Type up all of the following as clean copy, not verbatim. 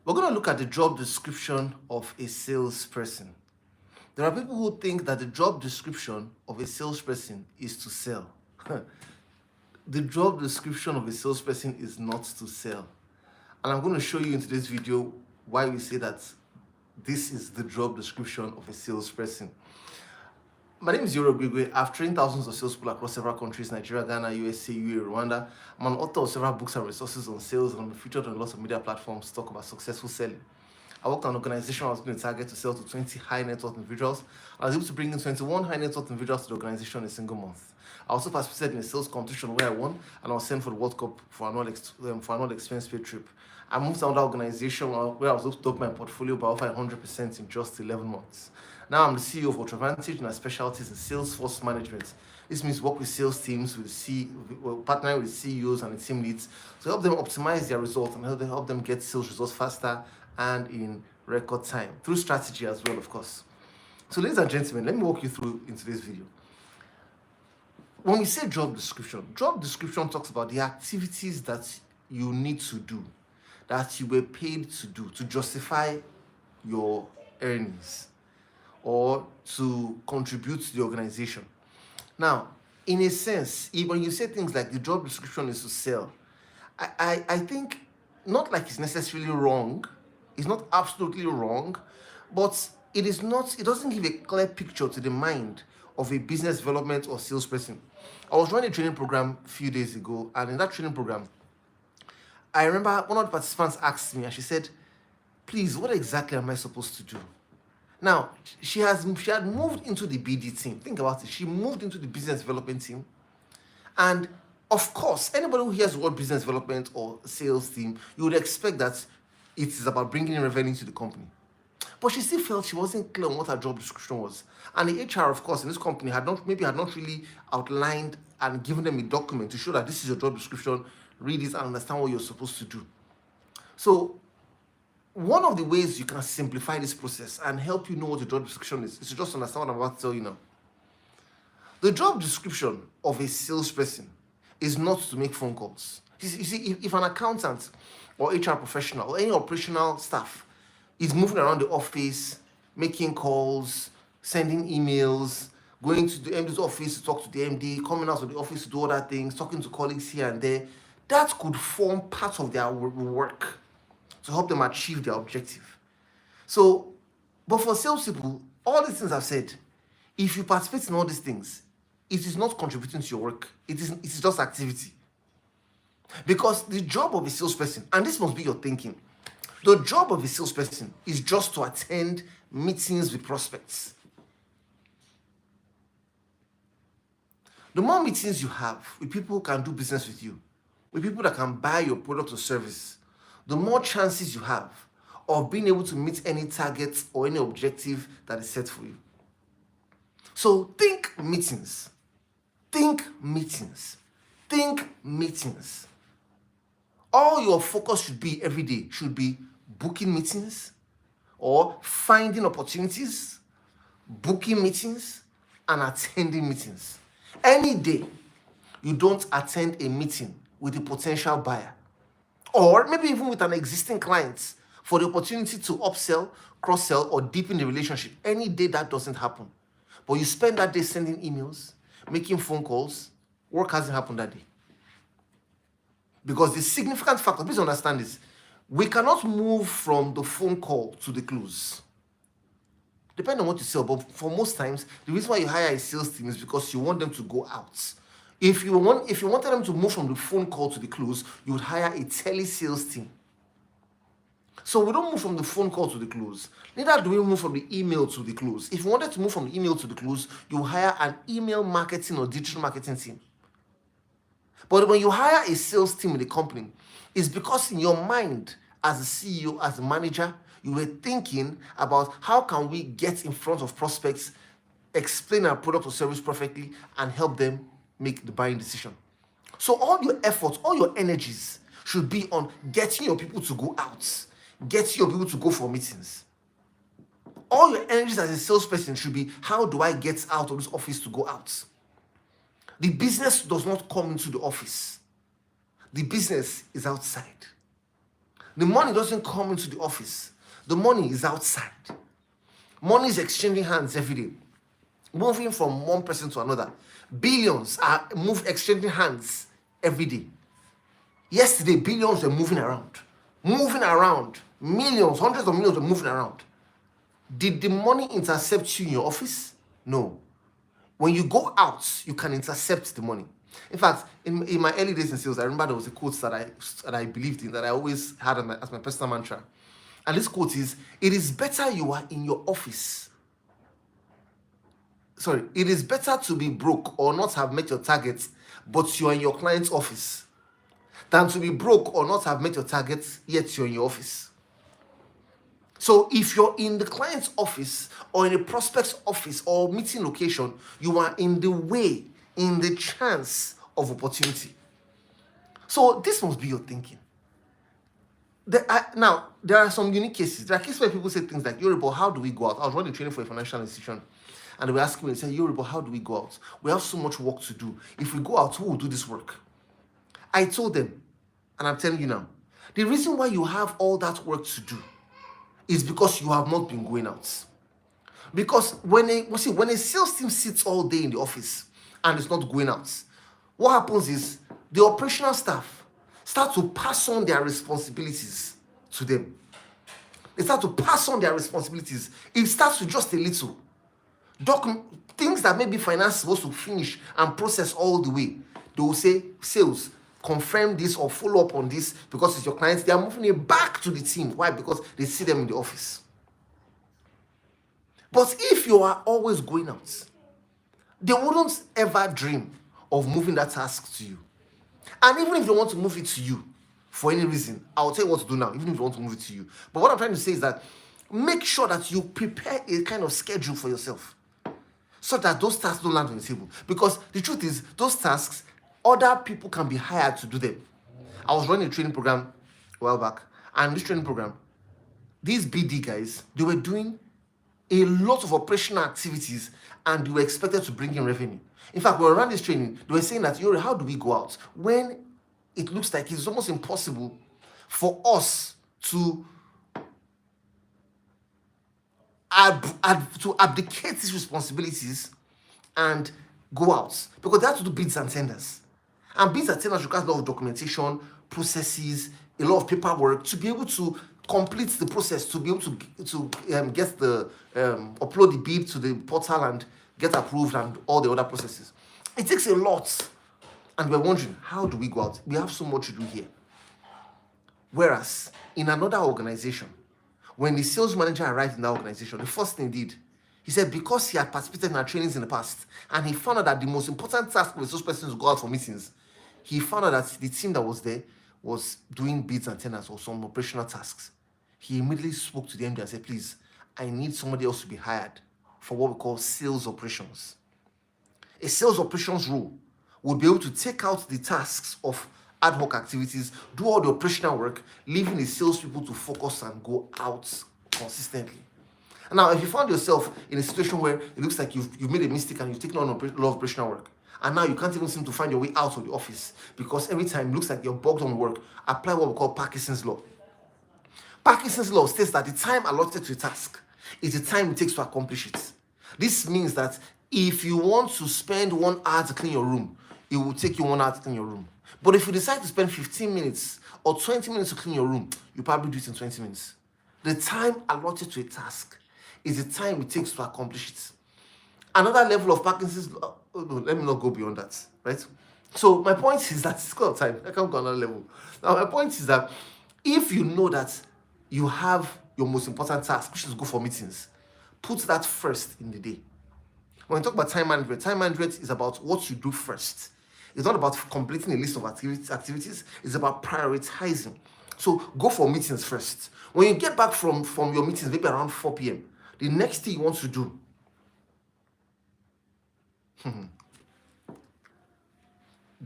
We're going to look at the job description of a salesperson. There are people who think that the job description of a salesperson is to sell. The job description of a salesperson is not to sell. And I'm going to show you in today's video why we say that this is the job description of a salesperson. My name is Iyore. I've trained thousands of salespeople across several countries: Nigeria, Ghana, USA, UAE, Rwanda. I'm an author of several books and resources on sales, and I'm featured on lots of media platforms to talk about successful selling. I worked on an organization I was going to target to sell to 20 high net worth individuals. I was able to bring in 21 high net worth individuals to the organization in a single month. I also participated in a sales competition where I won, and I was sent for the World Cup for annual expense paid trip. I moved to another organization where I was able to double my portfolio by over 100% in just 11 months. Now I'm the CEO of UltraVantage, and my specialty is in Salesforce management. This means work with sales teams, partnering with CEOs and the team leads to help them optimize their results and help them get sales results faster and in record time, through strategy as well, of course. So ladies and gentlemen, let me walk you through in today's video. When we say job description talks about the activities that you need to do, that you were paid to do to justify your earnings or to contribute to the organization. Now, in a sense, when you say things like the job description is to sell, I think not like it's necessarily wrong, it's not absolutely wrong, but it doesn't give a clear picture to the mind of a business development or salesperson. I was running a training program a few days ago, and in that training program, I remember one of the participants asked me, and she said, "Please, what exactly am I supposed to do?" Now, she had moved into the BD team. Think about it. She moved into the business development team. And of course, anybody who hears the word business development or sales team, you would expect that it is about bringing in revenue to the company. But she still felt she wasn't clear on what her job description was. And the HR, of course, in this company had not really outlined and given them a document to show that this is your job description, read it and understand what you're supposed to do. So one of the ways you can simplify this process and help you know what the job description is to just understand what I'm about to tell you now. The job description of a salesperson is not to make phone calls. You see, if an accountant or HR professional or any operational staff is moving around the office, making calls, sending emails, going to the MD's office to talk to the MD, coming out of the office to do other things, talking to colleagues here and there, that could form part of their work to help them achieve their objective. So, but for salespeople, all these things I've said, if you participate in all these things, it is not contributing to your work. It is just activity. Because the job of a salesperson, and this must be your thinking, the job of a salesperson is just to attend meetings with prospects. The more meetings you have with people who can do business with you, with people that can buy your product or service, the more chances you have of being able to meet any target or any objective that is set for you. So think meetings. Think meetings. Think meetings. All your focus should be every day should be booking meetings or finding opportunities, booking meetings, and attending meetings. Any day you don't attend a meeting with a potential buyer, or maybe even with an existing client for the opportunity to upsell, cross-sell, or deepen the relationship, any day that doesn't happen, but you spend that day sending emails, making phone calls, work hasn't happened that day. Because the significant factor, please understand this, we cannot move from the phone call to the close. Depending on what you sell, but for most times, the reason why you hire a sales team is because you want them to go out. If you wanted them to move from the phone call to the close, you would hire a telesales team. So we don't move from the phone call to the close. Neither do we move from the email to the close. If you wanted to move from the email to the close, you hire an email marketing or digital marketing team. But when you hire a sales team in the company, it's because in your mind, as a CEO, as a manager, you were thinking about how can we get in front of prospects, explain our product or service perfectly, and help them make the buying decision. So all your efforts, all your energies should be on getting your people to go out, getting your people to go for meetings. All your energies as a salesperson should be, how do I get out of this office to go out? The business does not come into the office. The business is outside. The money doesn't come into the office. The money is outside. Money is exchanging hands every day, moving from one person to another. Billions are exchanging hands every day. Yesterday, billions were moving around. Millions, hundreds of millions were moving around. Did the money intercept you in your office? No. When you go out, you can intercept the money. In fact, in my early days in sales, I remember there was a quote that I believed in, that I always had as my personal mantra. And this quote is, it is better you are in your office. Sorry, it is better to be broke or not have met your targets, but you are in your client's office, than to be broke or not have met your targets, yet you're in your office. So if you're in the client's office or in a prospect's office or meeting location, you are in the way, in the chance of opportunity. So this must be your thinking. Now, there are some unique cases. There are cases where people say things like, Iyore, but how do we go out? I was running training for a financial institution, and they were asking me, they said, Iyore, but how do we go out? We have so much work to do. If we go out, who will do this work? I told them, and I'm telling you now, the reason why you have all that work to do is because you have not been going out. Because when a sales team sits all day in the office and is not going out, what happens is the operational staff start to pass on their responsibilities to them. They start to pass on their responsibilities. It starts with just a little. Things that maybe finance is supposed to finish and process all the way. They will say, sales, confirm this or follow up on this because it's your clients. They are moving it back to the team. Why? Because they see them in the office. But if you are always going out, they wouldn't ever dream of moving that task to you. And even if they want to move it to you for any reason, I'll tell you what to do now, even if they want to move it to you. But what I'm trying to say is that make sure that you prepare a kind of schedule for yourself so that those tasks don't land on the table. Because the truth is, those tasks, other people can be hired to do them. I was running a training program a while back, and this training program, these BD guys, they were doing a lot of operational activities and they were expected to bring in revenue. In fact, when we ran this training, they were saying that, Iyore, how do we go out when it looks like it's almost impossible for us to abdicate these responsibilities and go out, because they have to do bids and tenders. And bids and tenders require a lot of documentation, processes, a lot of paperwork to be able to complete the process, to be able to get the upload the bid to the portal and get approved and all the other processes. It takes a lot. And we're wondering, how do we go out? We have so much to do here. Whereas in another organization, when the sales manager arrived in that organization, the first thing he did, he said, because he had participated in our trainings in the past, and he found out that the most important task of a salesperson is to go out for meetings, he found out that the team that was there was doing bids and tenders or some operational tasks. He immediately spoke to the MD and said, please, I need somebody else to be hired for what we call sales operations. A sales operations role would be able to take out the tasks of ad hoc activities, do all the operational work, leaving the salespeople to focus and go out consistently. And now, if you found yourself in a situation where it looks like you've made a mistake and you've taken on a lot of operational work, and now you can't even seem to find your way out of the office because every time it looks like you're bogged on work, apply what we call Parkinson's law. Parkinson's law states that the time allotted to a task is the time it takes to accomplish it. This means that if you want to spend 1 hour to clean your room, it will take you 1 hour to clean your room. But if you decide to spend 15 minutes or 20 minutes to clean your room, you probably do it in 20 minutes. The time allotted to a task is the time it takes to accomplish it. Another level of Parkinson's law, let me not go beyond that, right? So my point is that it's got time. I can't go another level. Now my point is that if you know that you have your most important task, which is go for meetings, put that first in the day. When we talk about time management is about what you do first. It's not about completing a list of activities. It's about prioritizing. So go for meetings first. When you get back from your meetings, maybe around 4 p.m., the next thing you want to do,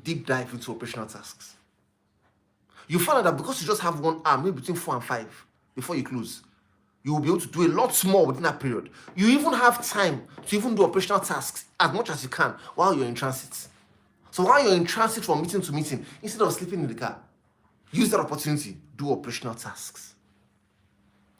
deep dive into operational tasks. You find out that because you just have 1 hour, maybe between 4 and 5, before you close, you will be able to do a lot more within that period. You even have time to even do operational tasks as much as you can while you're in transit. So while you're in transit from meeting to meeting, instead of sleeping in the car, use that opportunity. do operational tasks,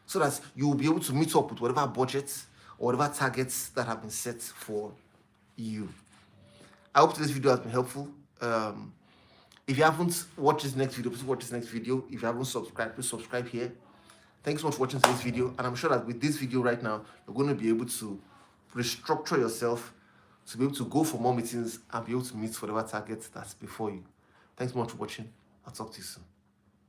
so that you will be able to meet up with whatever budgets or whatever targets that have been set for you. I hope this video has been helpful. If you haven't watched this next video, please watch this next video. If you haven't subscribed, please subscribe here. Thanks so much for watching this video, and I'm sure that with this video right now, you're going to be able to restructure yourself to be able to go for more meetings and be able to meet whatever target that's before you. Thanks so much for watching. I'll talk to you soon.